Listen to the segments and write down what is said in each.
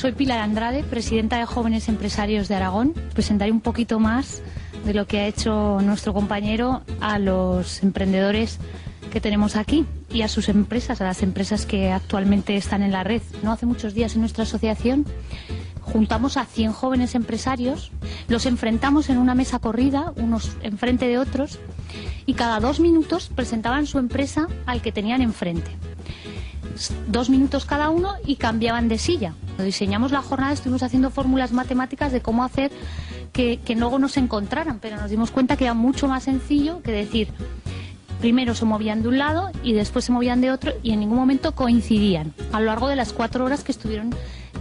Soy Pilar Andrade, presidenta de Jóvenes Empresarios de Aragón. Presentaré un poquito más de lo que ha hecho nuestro compañero a los emprendedores que tenemos aquí y a sus empresas, a las empresas que actualmente están en la red. No hace muchos días en nuestra asociación juntamos a 100 jóvenes empresarios, los enfrentamos en una mesa corrida, unos enfrente de otros, y cada 2 minutos presentaban su empresa al que tenían enfrente. 2 minutos cada uno y cambiaban de silla. Cuando diseñamos la jornada estuvimos haciendo fórmulas matemáticas de cómo hacer que luego no se encontraran, pero nos dimos cuenta que era mucho más sencillo que decir, primero se movían de un lado y después se movían de otro y en ningún momento coincidían a lo largo de las 4 horas que estuvieron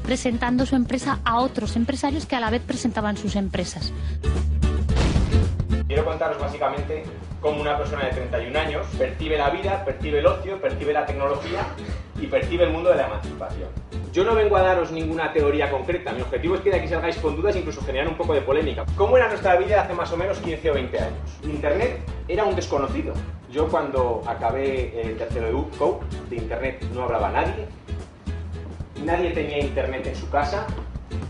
presentando su empresa a otros empresarios que a la vez presentaban sus empresas. Quiero contaros básicamente cómo una persona de 31 años percibe la vida, percibe el ocio, percibe la tecnología y percibe el mundo de la emancipación. Yo no vengo a daros ninguna teoría concreta, mi objetivo es que de aquí salgáis con dudas e incluso generar un poco de polémica. ¿Cómo era nuestra vida hace más o menos 15 o 20 años? Internet era un desconocido. Yo cuando acabé el tercero de UCO, de Internet no hablaba nadie, nadie tenía Internet en su casa,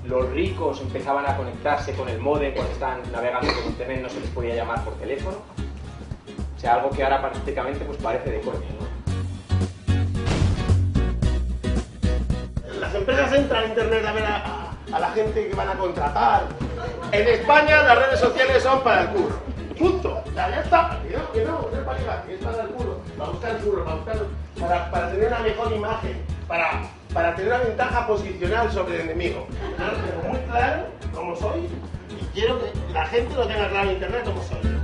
los ricos empezaban a conectarse con el módem cuando estaban navegando por Internet, no se les podía llamar por teléfono. O sea, algo que ahora prácticamente pues parece de coña, ¿no? Las empresas entran a Internet a ver a la gente que van a contratar. En España las redes sociales son para el curro. Punto. Ya está. Que no es para llegar, que es para el curro. Para buscar el curro, para tener una mejor imagen, para tener una ventaja posicional sobre el enemigo. Yo lo tengo muy claro como soy y quiero que la gente lo tenga claro en Internet como soy.